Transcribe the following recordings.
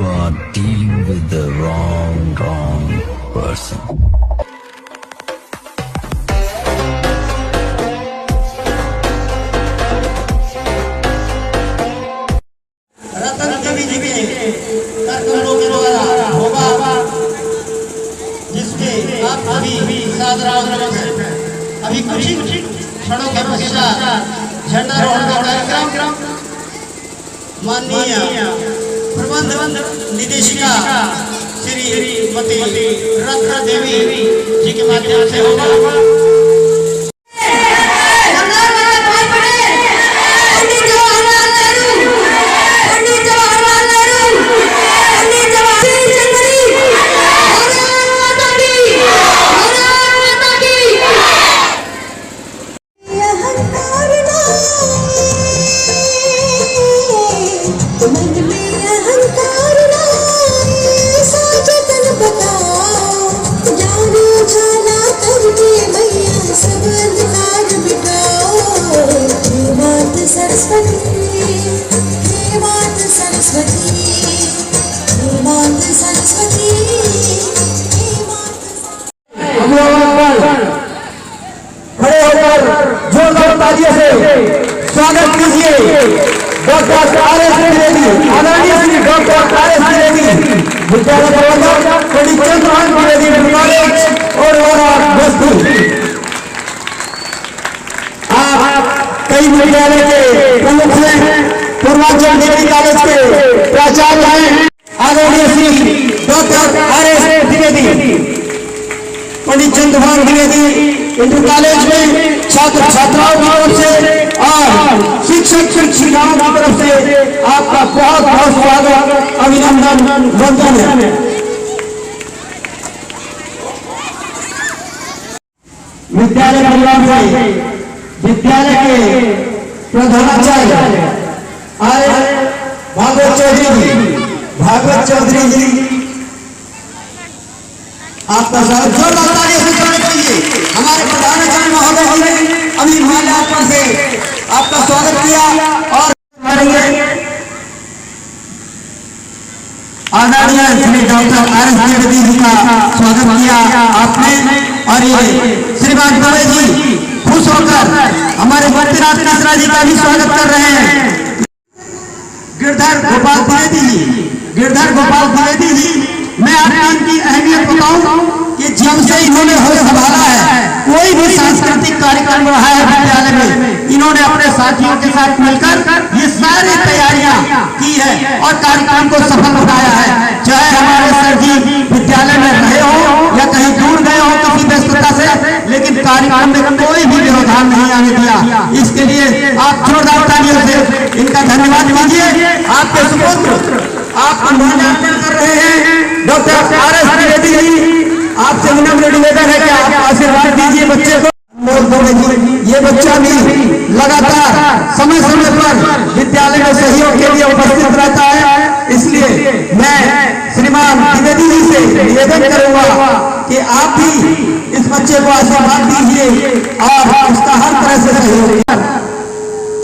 are dealing with the wrong person. रतन कवि जी के कर्तव्यों के द्वारा होगा, जिसके आप अभी अभी कुछ क्षणों के पश्चात झंडारोहण का कार्यक्रम माननीय प्रबंध निदेशिका श्रीमती रत्न देवी जी के माध्यम से होगा। खड़े होकर जोरदार तालियों से स्वागत कीजिए डॉक्टर आर.एस. द्विवेदी, आदरणीय श्री डॉक्टर आर.एस. द्विवेदी, विद्यालय प्रबंधक पंडित चंद्रभान द्विवेदी कॉलेज और बस्ती। आप कई विद्यालय के प्रमुख हैं, पूर्वांचल डिग्री कॉलेज के प्राचार्य हैं। आदरणीय श्री डॉक्टर आर.एस. द्विवेदी, पंडित चंद्रभान द्विवेदी इंटर कॉलेज में छात्र छात्राओं की तरफ से और शिक्षक शिक्षिकाओं की तरफ से आपका बहुत बहुत स्वागत, अभिनंदन, वंदन है। विद्यालय परिवार से विद्यालय के प्रधानाचार्य भागवत चौधरी जी आपका स्वागत, जोरदार तालियों से स्वागत कीजिए। हमारे प्रधानाचार्य महोदय जी ने अभी माल्यार्पण से आपका स्वागत किया और आदरणीय श्री डॉक्टर आर.एस. द्विवेदी जी का स्वागत किया आपने। और ये श्रीमान दुबे जी खुश होकर हमारे बद्रीनाथ मिश्रा जी का भी स्वागत कर रहे हैं। गिरधर गोपाल द्विवेदी जी, मैं आपको इनकी अहमियत बताऊं कि जब से इन्होंने होश संभाला है, कोई भी सांस्कृतिक कार्यक्रम रहा है विद्यालय में, इन्होंने अपने साथियों के साथ मिलकर ये सारी तैयारियां की है और कार्यक्रम को सफल बनाया है। चाहे हमारे सर जी विद्यालय में रहे हो या कहीं दूर गए हो किसी व्यस्तता से, लेकिन कार्यक्रम में कोई भी व्यवधान नहीं आने दिया। इसके लिए आप जोरदार तालियों से इनका धन्यवाद दीजिए। आपके सुपुत्र आप माल्यार्पण कर रहे हैं डॉक्टर आर.एस. द्विवेदी जी, आपसे विनम्र निवेदन है कि आप आशीर्वाद दीजिए बच्चे को। ये बच्चा भी लगातार समय समय पर विद्यालय में सहयोग के लिए उपस्थित रहता है, इसलिए मैं श्रीमान द्विवेदी जी से निवेदन करूंगा कि आप भी इस बच्चे को आशीर्वाद दीजिए और उसका हर तरह से सहयोग।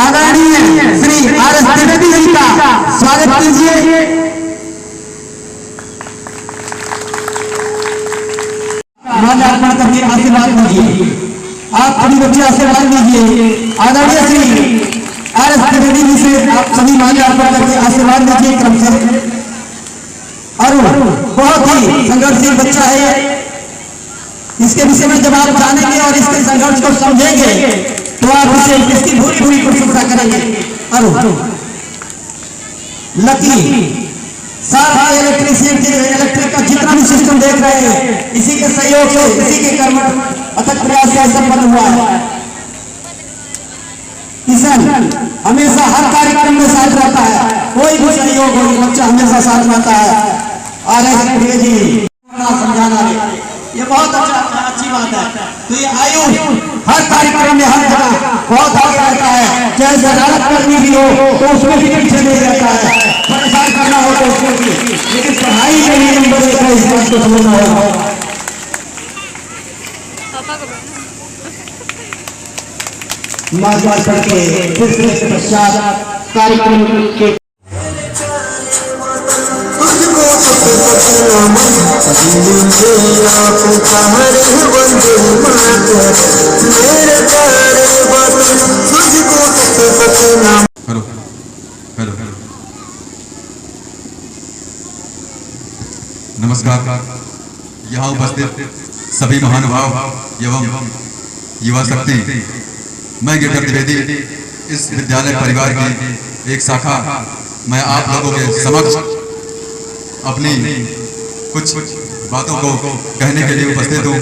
आदरणीय श्री आर.एस. द्विवेदी जी का स्वागत कीजिए। माल्यार्पण करके आशीर्वाद दीजिए। आप सभी बच्चे आशीर्वाद दीजिए। आदरणीय श्री आर.एस. द्विवेदी जी से आप सभी माल्यार्पण करके आशीर्वाद दीजिए क्रम से। अरुण बहुत ही संघर्षशील बच्चा है, इसके विषय में जब आप जानेंगे और इसके संघर्ष को समझेंगे तो आप इसे इसकी पूरी प्रशंसा करेंगे। अरुण लकी सारा इलेक्ट्रिक का जितना भी सिस्टम देख रहे हैं, इसी के सहयोग से, इसी के कर्मठ अथक प्रयास से संपन्न हुआ है। किशन हमेशा हर कार्यक्रम में साथ रहता है, कोई भी सहयोग हो बच्चा हमेशा साथ रहता है। आर.एस. द्विवेदी समझाना ये बहुत अच्छी बात है। तो ये आयुष हर कार्यक्रम में हर जगह बहुत आगे रहता है, चाहे जजालत करनी भी हो तो उसमें भी पीछे नहीं रहता है, परेशान करना हो तो उसको भी, लेकिन पढ़ाई के लिए नंबर एक है, इस बात को समझना होगा। मार्च के पश्चात कार्यक्रम के हेलो नमस्कार। यहाँ उपस्थित सभी महानुभाव एवं युवा शक्ति, मैं गिरधर द्विवेदी इस विद्यालय परिवार की एक शाखा, मैं आप लोगों के समक्ष अपनी कुछ बातों को कहने के लिए उपस्थित हूँ।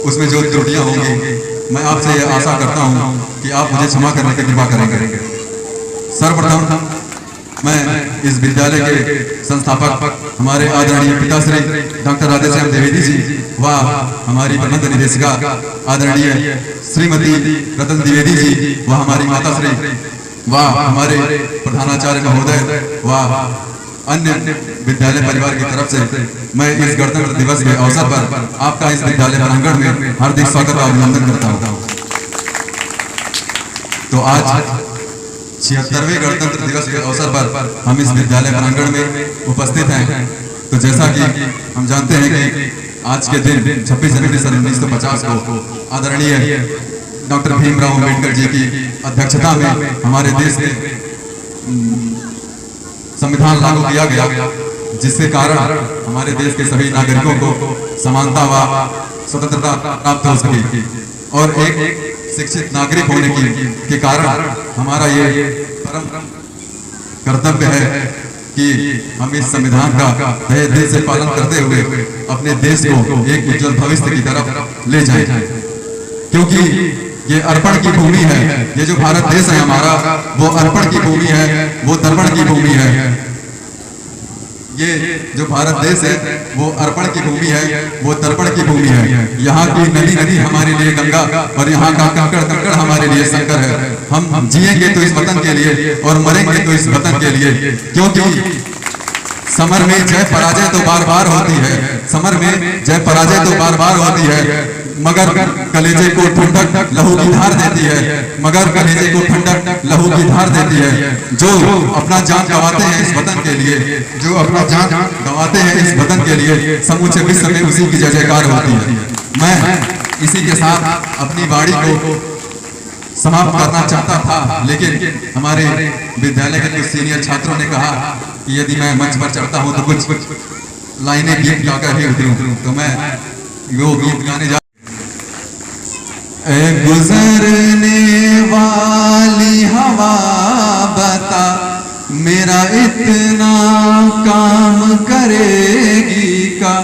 उसमें जो त्रुटियाँ होंगी मैं आपसे यह आशा करता हूँ कि आप मुझे क्षमा करने की कृपा करेंगे। सर्वप्रथम मैं इस विद्यालय के संस्थापक हमारे आदरणीय पिताश्री डॉक्टर राधेश्याम द्विवेदी जी व हमारी प्रबंध निदेशिका आदरणीय श्रीमती रतन द्विवेदी जी व हमारी माताश्री व हमारे प्रधानाचार्य महोदय व अन्य विद्यालय परिवार की तरफ से मैं इस गणतंत्र दिवस के अवसर पर आपका इस विद्यालय प्रांगण में हार्दिक स्वागत और अभिनंदन करता हूँ। तो आज 76वें गणतंत्र दिवस के अवसर पर हम इस विद्यालय प्रांगण में उपस्थित हैं। तो जैसा कि हम जानते हैं कि आज के दिन 26 जनवरी सन 1950 को आदरणीय डॉक्टर भीमराव अम्बेडकर जी की अध्यक्षता में हमारे देश में संविधान लागू किया गया, जिसके कारण हमारे देश के सभी नागरिकों को समानता व स्वतंत्रता प्राप्त हो सकी और एक शिक्षित नागरिक होने के कारण हमारा ये परम कर्तव्य है कि हम इस संविधान का तहे दिल से पालन करते हुए अपने देश को एक उज्जवल भविष्य की तरफ ले जाएं, क्योंकि ये अर्पण की भूमि है। ये जो भारत देश है हमारा, वो अर्पण की भूमि है, वो तर्पण की भूमि है। ये जो भारत देश है वो अर्पण की भूमि है, वो तर्पण की भूमि है। यहाँ की नदी नदी हमारे लिए गंगा और यहाँ का कंकड़ कंकड़ हमारे लिए शंकर है। हम जिएंगे तो इस वतन के लिए और मरेंगे तो इस वतन के लिए, क्योंकि समर में जय पराजय तो बार बार होती है, समर में जय पराजय तो बार बार होती है, मगर कलेजे को ठंडक लहू की धार देती है, मगर कलेजे को ठंडक लहू की धार देती है। जो अपना जान गंवाते हैं इस वतन के लिए, जो अपना जान गंवाते हैं इस वतन के लिए, समूचे विश्व में उसी की जय जयकार होती है। मैं इसी के साथ अपनी वाणी को समाप्त करना चाहता था, लेकिन हमारे विद्यालय के कुछ सीनियर छात्रों ने कहा कि यदि मैं मंच पर चढ़ता हूँ तो कुछ लाइनें गीत गाकर ही उतरूं, तो मैं वो गीत गाने जा। ए गुजरने वाली हवा बता, मेरा इतना काम करेगी का,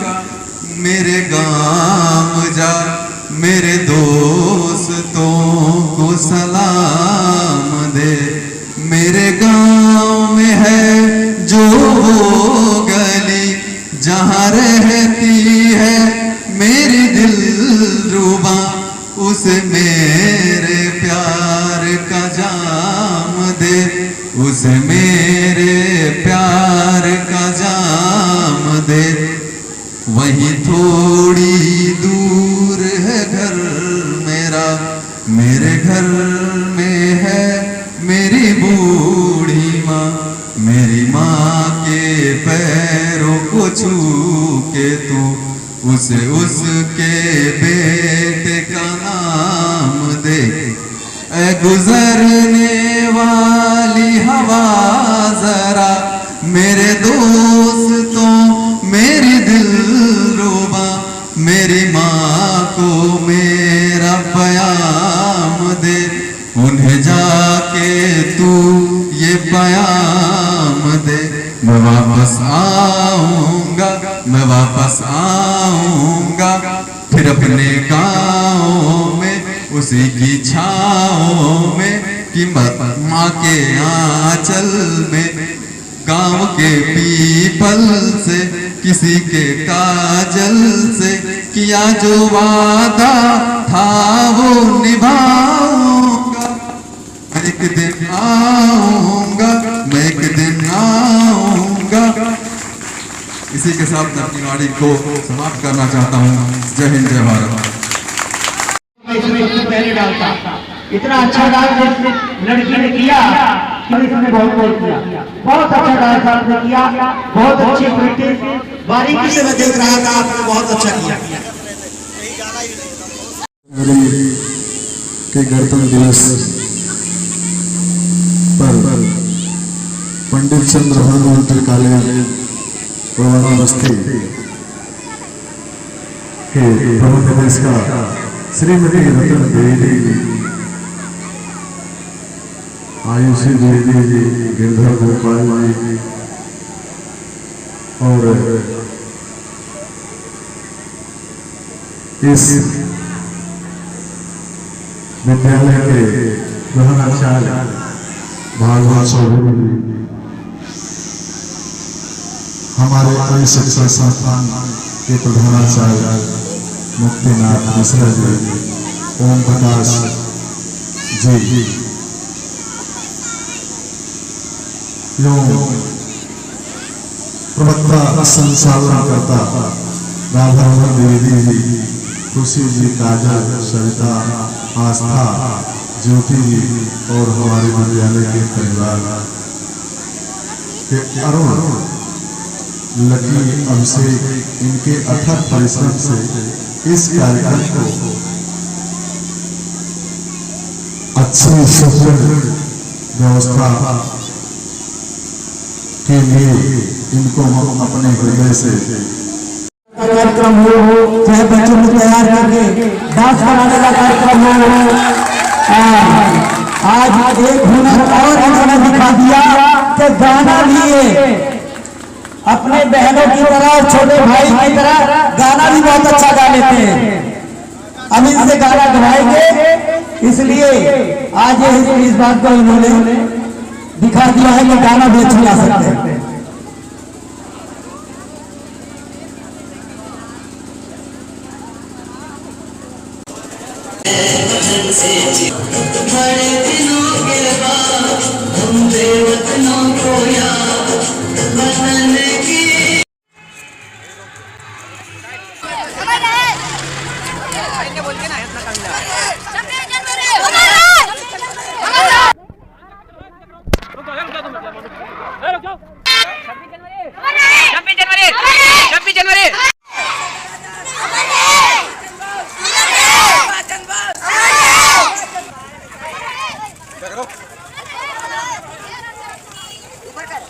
मेरे गांव जा मेरे दोस्तों को सलाम दे। मेरे गांव में है जो वो गली जहाँ रहती है मेरी दिलरुबा, उसे मेरे प्यार का जाम दे, उसे मेरे प्यार का जाम दे। वहीं थोड़ी दूर है घर मेरा, मेरे घर में है मेरी बूढ़ी माँ, मेरी माँ के पैरों को छू के तू उसे उसके बेटे का नाम दे। ए गुजरने वाली हवा जरा मेरे दोस्तों मेरी दिलरुबा, मेरी माँ को मेरा प्याम दे, उन्हें जाके तू ये प्याम दे। मैं वापस आऊंगा, मैं वापस आऊंगा फिर अपने गाँव में उसी की छाँव में, कि माँ के आंचल में, गाँव के पीपल से किसी के काजल से, किया जो वादा था वो निभाऊंगा। मैं एक दिन आऊंगा, मैं एक दिन आऊंगा। इसी के साथ मैं अपनी वाणी को समाप्त करना चाहता हूँ। जय हिंद, जय भारत। पहले डालता इतना अच्छा डांस लड़की ने किया, इसने बहुत किया, बहुत अच्छा डांस आपने किया, बहुत अच्छी प्रैक्टिस, बारीकी से मैं देख रहा था, आपने बहुत अच्छा किया। के गणतंत्र दिवस पर पंडित चंद्रभानु इंटर कॉलेज पुरवाना बस्ती के प्रबंध निदेशिका श्रीमती रतन द्विवेदी जी, आयुषी द्विवेदी जी, गिरधर गोपाल जी और इस विद्यालय के प्रधानाचार्य भागवत चौधरी जी, हमारे कई शिक्षा संस्थान के प्रधानाचार्य मुक्तिनाथ मिश्रा जी, ओम प्रकाश जी, प्रवक्ता संचालनकर्ता राधामोहन द्विवेदी जी, खुशी जी, काजल, सरिता, आस्था, ज्योति जी और हमारे विद्यालय के परिवार के अरुण, लकी, अभिषेक, इनके अथक परिश्रम से इस कार्यक्रम को अच्छी सुदृढ़ व्यवस्था के लिए इनको हम अपने हृदय से कार्यक्रम हो, चाहे बच्चों को तैयार करके डांस बनाने का कार्यक्रम हो, आज एक हुनर और इन्होंने दिखा दिया कि गाना लिए अपने बहनों की तरह और छोटे भाई की तरह गाना भी बहुत अच्छा गा लेते हैं। हम इनसे गाना गवाएंगे, इसलिए आज इस बात को इन्होंने दिखा दिया है कि गाना भी अच्छा गा सकते हैं। बड़े दिनों के बाद हम बेवतनों को याद वतन की ऊपर कर